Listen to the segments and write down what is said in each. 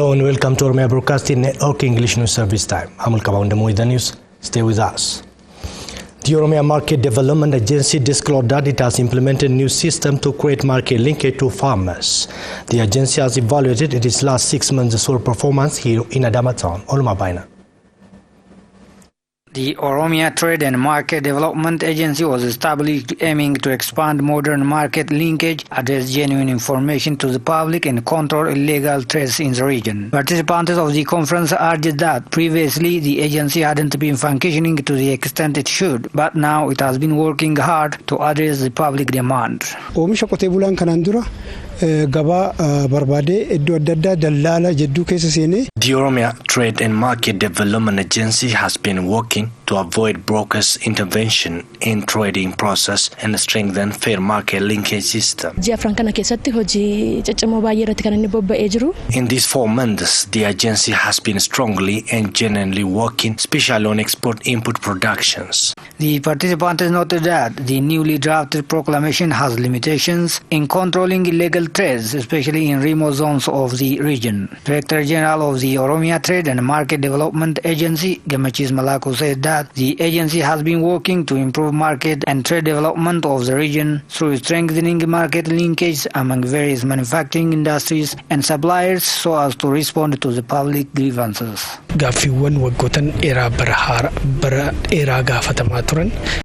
Hello and welcome to Oromia Broadcasting Network English News Service Time. I'm Ulkabawandemu with the news. Stay with us. The Oromia Market Development Agency disclosed that it has implemented a new system to create market linkage to farmers. The agency has evaluated its last 6 months' soil performance here in Adama Town. Olumabaina. The Oromia Trade and Market Development Agency was established aiming to expand modern market linkage, address genuine information to the public, and control illegal trades in the region. Participants of the conference urged that previously the agency hadn't been functioning to the extent it should, but now it has been working hard to address the public demand. The Oromia Trade and Market Development Agency has been working to avoid brokers' intervention in trading process and strengthen fair market linkage system. In these 4 months, the agency has been strongly and genuinely working, especially on export input productions. The participants noted that the newly drafted proclamation has limitations in controlling illegal trades, especially in remote zones of the region. Director General of the Oromia Trade and Market Development Agency, Gamachis Malako, said that the agency has been working to improve market and trade development of the region through strengthening market linkage among various manufacturing industries and suppliers so as to respond to the public grievances.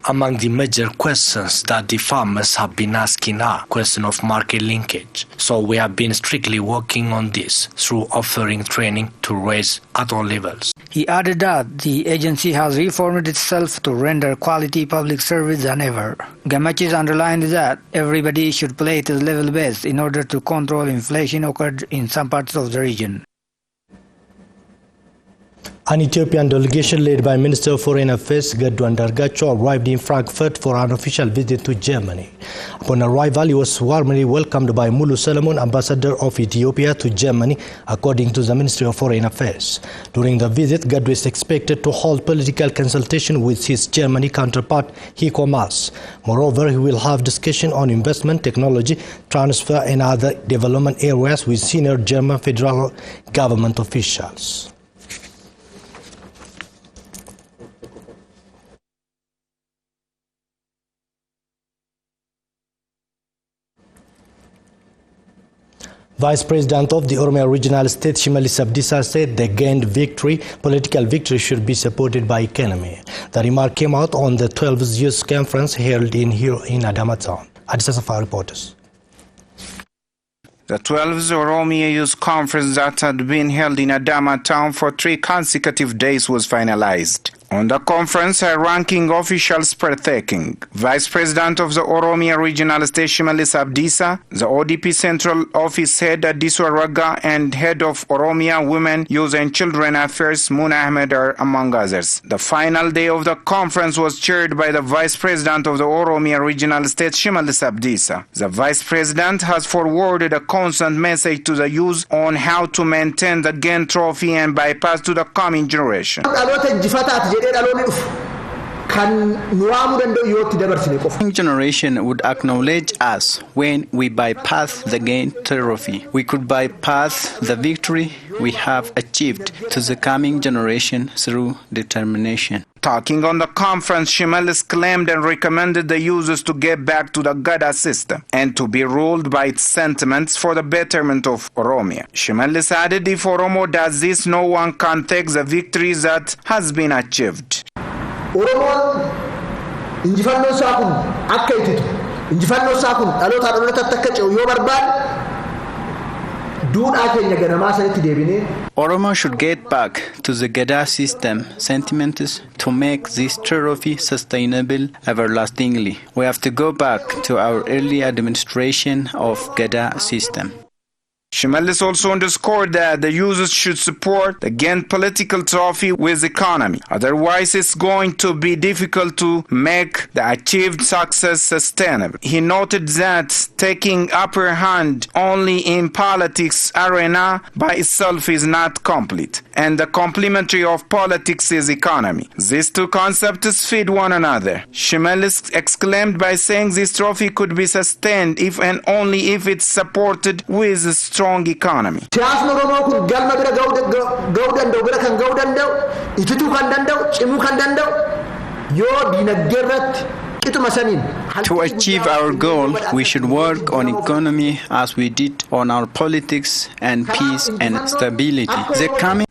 Among the major questions that the farmers have been asking are question of market linkage. So we have been strictly working on this through offering training to raise at all levels. He added that the agency has reformed itself to render quality public service than ever. Gamachis underlined that everybody should play to the level best in order to control inflation occurred in some parts of the region. An Ethiopian delegation led by Minister of Foreign Affairs Geddu Andargacho arrived in Frankfurt for an official visit to Germany. Upon arrival, he was warmly welcomed by Mulu Solomon, ambassador of Ethiopia to Germany, according to the Ministry of Foreign Affairs. During the visit, Geddu is expected to hold political consultation with his Germany counterpart, Heiko Maas. Moreover, he will have discussion on investment, technology, transfer and other development areas with senior German federal government officials. Vice President of the Oromia Regional State, Shimallis Abdiisaa, said the gained political victory should be supported by economy. The remark came out on the 12th Youth Conference held in Adama Town. Adisa Safa reporters. The 12th Oromia Youth Conference that had been held in Adama Town for 3 consecutive days was finalized. On the conference, high-ranking officials partaking. Vice President of the Oromia Regional State, Shimallis Abdiisaa, the ODP Central Office Head, Adisu Araga, and Head of Oromia Women, Youth and Children Affairs, Muna Ahmed, are among others. The final day of the conference was chaired by the Vice President of the Oromia Regional State, Shimallis Abdiisaa. The Vice President has forwarded a constant message to the youth on how to maintain the gained trophy and bypass to the coming generation. Generation would acknowledge us when we bypass the gained trophy. We could bypass the victory we have achieved to the coming generation through determination. Talking on the conference, Shimallis claimed and recommended the users to get back to the Gada system and to be ruled by its sentiments for the betterment of Oromia. Shimallis added, if Oromo does this, no one can take the victories that has been achieved. Oromoon injifannoo isaa kun akka ititu injifannoo isaa kun dhaloota akka ce'u yoo barbaade duudhaa keenya ganamaa sanitti deebinee Oromo should get back to the Gada system sentiments to make this trophy sustainable everlastingly. We have to go back to our early administration of Gada system. Shimallis also underscored that the users should support the gained political trophy with economy. Otherwise, it's going to be difficult to make the achieved success sustainable. He noted that taking upper hand only in politics arena by itself is not complete. and the complementary of politics is economy. These two concepts feed one another. Shimelis exclaimed by saying this trophy could be sustained if and only if it's supported with a strong economy. Siyaasni Oromoo kun galma bira ga'uu danda'u bira kan ga'uu danda'u itituu kan danda'u cimuu kan danda'u yoo diinagdee irratti To achieve our goal, we should work on economy as we did on our politics and peace and stability.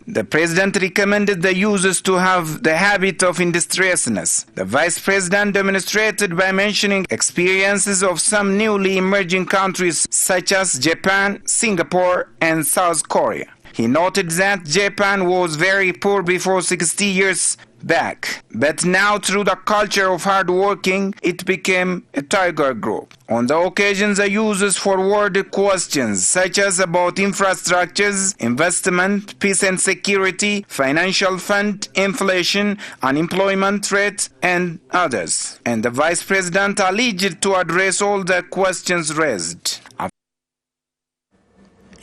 The president recommended the users to have the habit of industriousness. The vice president demonstrated by mentioning experiences of some newly emerging countries such as Japan, Singapore, and South Korea. He noted that Japan was very poor before 60 years back, but now through the culture of hard working, it became a tiger group. On the occasion, the users forwarded questions such as about infrastructures, investment, peace and security, financial fund, inflation, unemployment rate, and others. And the vice president alleged to address all the questions raised.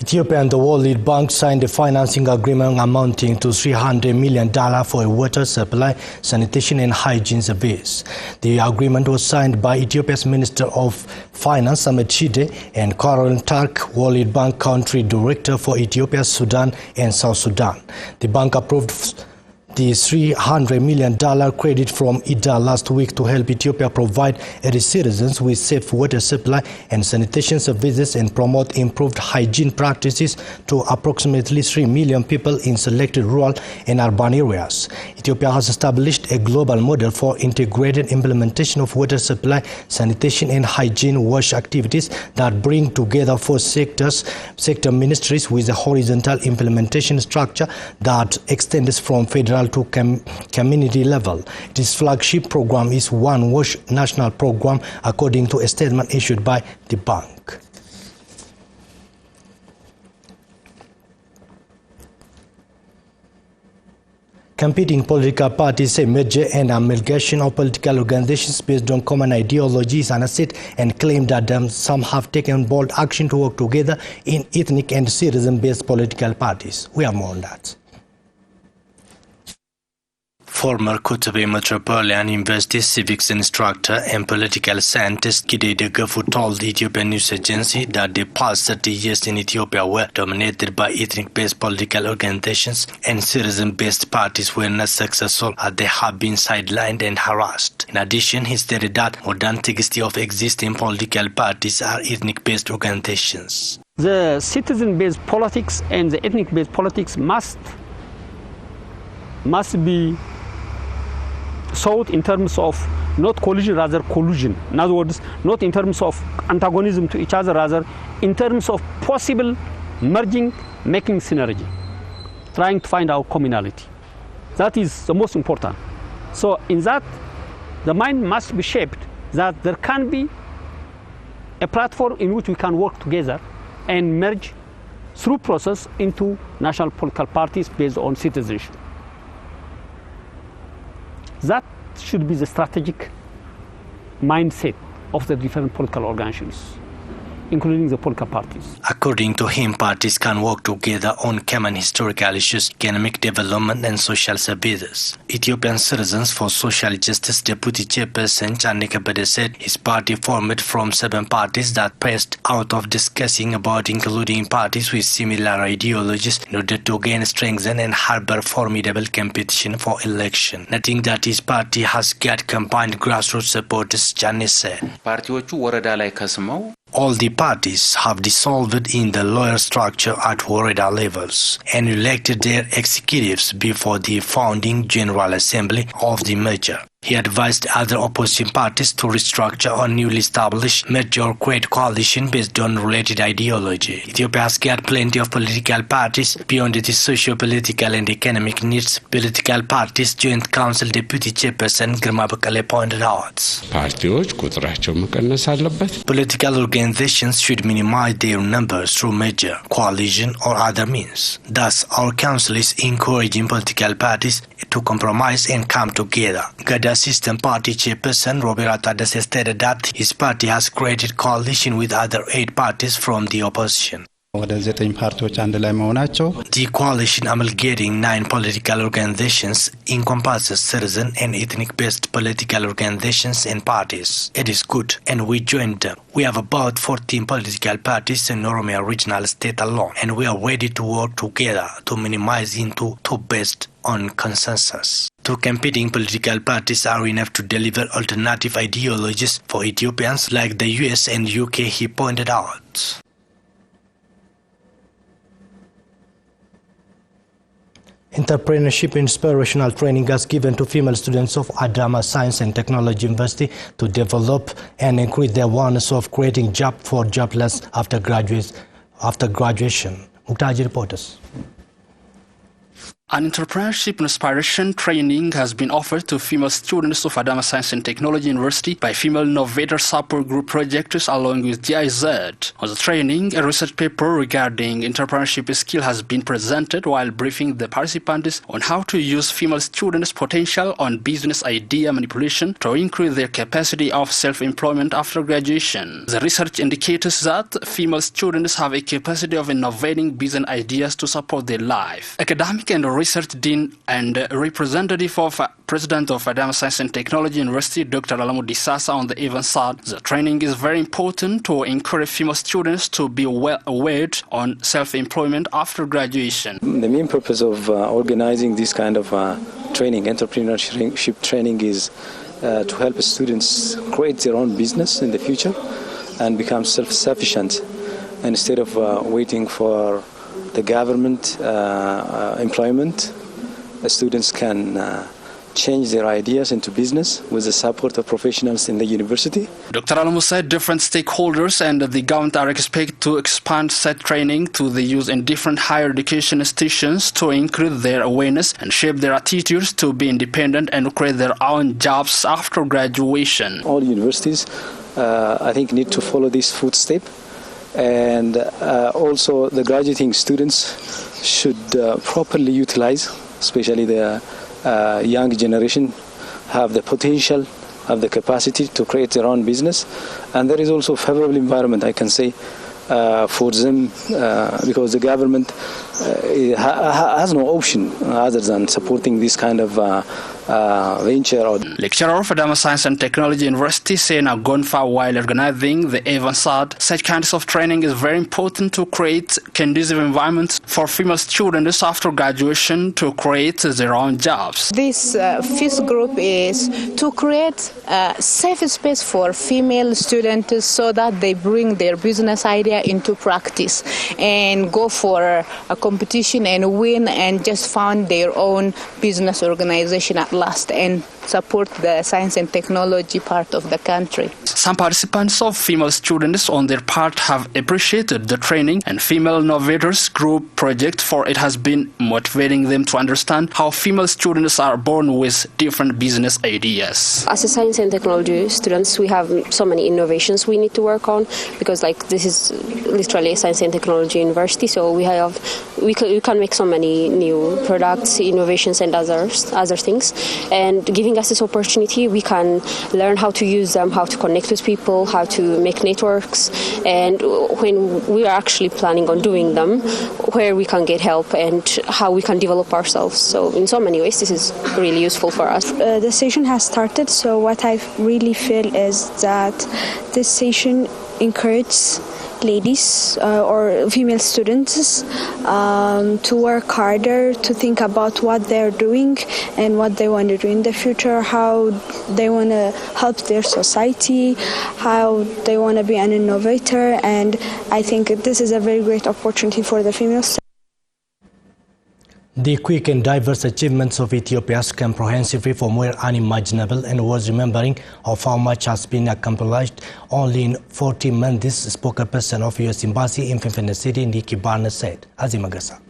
Ethiopia and the World Lead Bank signed a financing agreement amounting to $300 million for a water supply, sanitation and hygiene service. The agreement was signed by Ethiopia's Minister of Finance, Ahmed Shide, and Carol Turk, World Lead Bank Country Director for Ethiopia, Sudan and South Sudan. The bank approved the $300 million credit from IDA last week to help Ethiopia provide its citizens with safe water supply and sanitation services and promote improved hygiene practices to approximately 3 million people in selected rural and urban areas. Ethiopia has established a global model for integrated implementation of water supply, sanitation and hygiene wash activities that bring together 4 sector ministries with a horizontal implementation structure that extends from federal to community level. This flagship program is One Wash national program, according to a statement issued by the bank. Competing political parties say merger and amalgamation of political organizations based on common ideologies and asset, and claim that some have taken bold action to work together in ethnic and citizen-based political parties. We have more on that. Former Kutube Metropolitan University civics instructor and political scientist Gide Degafu told the Ethiopian news agency that the past 30 years in Ethiopia were dominated by ethnic-based political organizations and citizen-based parties were not successful as they have been sidelined and harassed. In addition, he stated that more than 60 of existing political parties are ethnic-based organizations. The citizen-based politics and the ethnic-based politics must be sought in terms of not collision, rather collusion. In other words, not in terms of antagonism to each other, rather in terms of possible merging, making synergy, trying to find our commonality. That is the most important. So in that, the mind must be shaped that there can be a platform in which we can work together and merge through process into national political parties based on citizenship. That should be the strategic mindset of the different political organizations, including the political parties. According to him, parties can work together on common historical issues, economic development and social services. Ethiopian Citizens for Social Justice Deputy Chairperson Chane Kabede said his party formed from 7 parties that pressed out of discussing about including parties with similar ideologies in order to gain strength and harbor formidable competition for election. Noting that his party has got combined grassroots supporters, Chane said. All the parties have dissolved in the lower structure at Woreda levels and elected their executives before the founding General Assembly of the merger. He advised other opposing parties to restructure a newly established merge or create coalition based on related ideology. Ethiopia has got plenty of political parties beyond its socio-political and economic needs. Political parties Joint Council Deputy Chairperson Girma Bekele pointed out. Political organizations should minimize their numbers through merger, coalition or other means. Thus, our council is encouraging political parties to compromise and come together. Gada System Party Chairperson Robert Tadesse stated that his party has created coalition with other 8 parties from the opposition. The coalition amalgamating 9 political organizations encompasses citizen and ethnic-based political organizations and parties. It is good, and we joined them. We have about 14 political parties in Oromia regional state alone, and we are ready to work together to minimize into two based on consensus. Two competing political parties are enough to deliver alternative ideologies for Ethiopians like the US and UK, he pointed out. Entrepreneurship inspirational training was given to female students of Adama Science and Technology University to develop and increase their awareness of creating jobs for jobless after graduation. Muktaji reporters. An entrepreneurship inspiration training has been offered to female students of Adama Science and Technology University by Female Innovator Support Group projects along with GIZ. On the training, a research paper regarding entrepreneurship skill has been presented while briefing the participants on how to use female students' potential on business idea manipulation to increase their capacity of self-employment after graduation. The research indicates that female students have a capacity of innovating business ideas to support their life. Academic and research dean and representative of president of Adama Science and Technology University, Dr. Alamu Disasa, on the event said the training is very important to encourage female students to be well aware on self-employment after graduation. The main purpose of organizing this kind of training, entrepreneurship training, is to help students create their own business in the future and become self-sufficient instead of waiting for the government employment. The students can change their ideas into business with the support of professionals in the university. Dr. Alamu said different stakeholders and the government are expected to expand said training to the use in different higher education institutions to increase their awareness and shape their attitudes to be independent and create their own jobs after graduation. All universities, I think, need to follow this footstep. And also the graduating students should properly utilize, especially the young generation, have the potential, have the capacity to create their own business. And there is also a favorable environment, I can say, for them because the government has no option other than supporting this kind of venture. Lecturer of Adama Science and Technology University, Sena Gonfa, while organizing the event, said such kinds of training is very important to create conducive environments for female students after graduation to create their own jobs. This first group is to create a safe space for female students so that they bring their business idea into practice and go for a competition and win and just found their own business organization at last and support the science and technology part of the country. Some participants of female students on their part have appreciated the training and Female Innovators Group project, for it has been motivating them to understand how female students are born with different business ideas. As a science and technology students, we have so many innovations we need to work on because this is literally a science and technology university, so we can make so many new products, innovations and other things, and giving us this opportunity, we can learn how to use them, how to connect with people, how to make networks, and when we are actually planning on doing them, where we can get help and how we can develop ourselves. So in so many ways, this is really useful for us. The session has started, so what I really feel is that this session encourages ladies or female students to work harder, to think about what they're doing and what they want to do in the future, how they want to help their society, how they want to be an innovator, and I think this is a very great opportunity for the females. The quick and diverse achievements of Ethiopia's comprehensive reform were unimaginable and was remembering of how much has been accomplished only in 40 months, this spokesperson of U.S. Embassy in Finfinne City, Nikki Barnes, said. Azimagasa.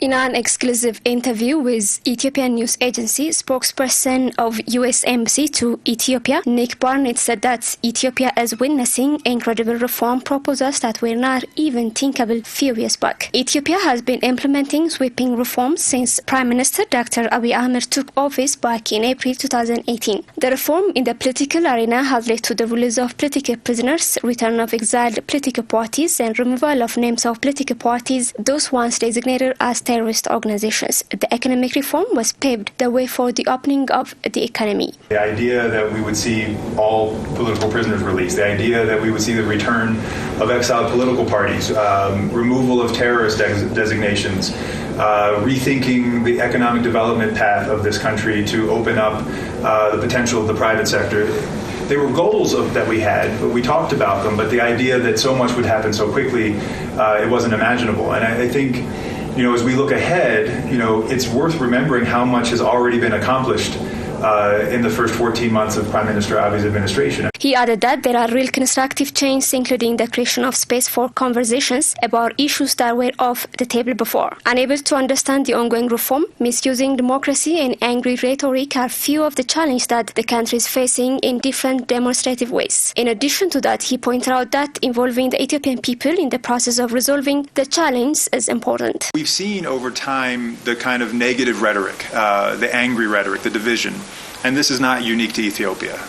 In an exclusive interview with Ethiopian news agency, spokesperson of U.S. Embassy to Ethiopia, Nick Barnett, said that Ethiopia is witnessing incredible reform proposals that were not even thinkable few years back. Ethiopia has been implementing sweeping reforms since Prime Minister Dr. Abiy Ahmed took office back in April 2018. The reform in the political arena has led to the release of political prisoners, return of exiled political parties, and removal of names of political parties, those once designated as terrorist organizations. The economic reform was paved the way for the opening of the economy. The idea that we would see all political prisoners released, the idea that we would see the return of exiled political parties, removal of terrorist designations, rethinking the economic development path of this country to open up the potential of the private sector. They were goals that we had, but we talked about them. But the idea that so much would happen so quickly, it wasn't imaginable. And I think, as we look ahead, it's worth remembering how much has already been accomplished in the first 14 months of Prime Minister Abiy's administration. He added that there are real constructive changes, including the creation of space for conversations about issues that were off the table before. Unable to understand the ongoing reform, misusing democracy, and angry rhetoric are few of the challenges that the country is facing in different demonstrative ways. In addition to that, he pointed out that involving the Ethiopian people in the process of resolving the challenge is important. We've seen over time the kind of negative rhetoric, the angry rhetoric, the division. And this is not unique to Ethiopia.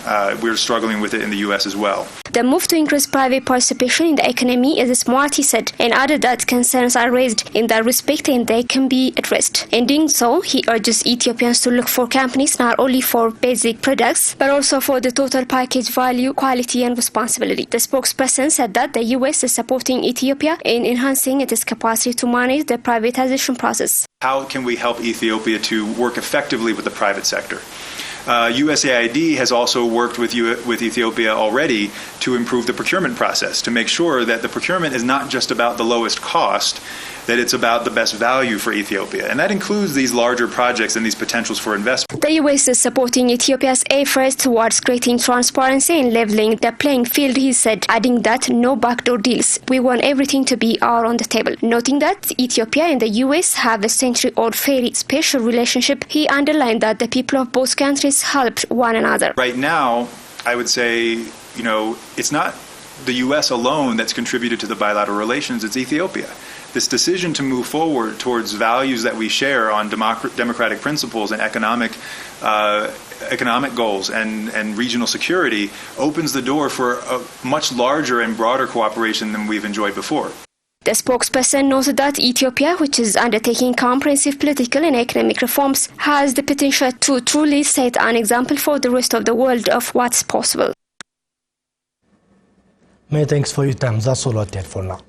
We're struggling with it in the U.S. as well. The move to increase private participation in the economy is smart, he said, and added that concerns are raised in that respect and they can be addressed. In doing so, he urges Ethiopians to look for companies not only for basic products, but also for the total package value, quality, and responsibility. The spokesperson said that the U.S. is supporting Ethiopia in enhancing its capacity to manage the privatization process. How can we help Ethiopia to work effectively with the private sector? USAID has also worked with Ethiopia already to improve the procurement process, to make sure that the procurement is not just about the lowest cost, that it's about the best value for Ethiopia. And that includes these larger projects and these potentials for investment. The U.S. is supporting Ethiopia's efforts towards creating transparency and leveling the playing field, he said, adding that no backdoor deals. We want everything to be out on the table. Noting that Ethiopia and the U.S. have a century-old very special relationship, he underlined that the people of both countries helped one another. Right now, I would say, it's not the U.S. alone that's contributed to the bilateral relations, it's Ethiopia. This decision to move forward towards values that we share on democratic principles and economic goals and regional security opens the door for a much larger and broader cooperation than we've enjoyed before. The spokesperson noted that Ethiopia, which is undertaking comprehensive political and economic reforms, has the potential to truly set an example for the rest of the world of what's possible. Many thanks for your time. That's all I did for now.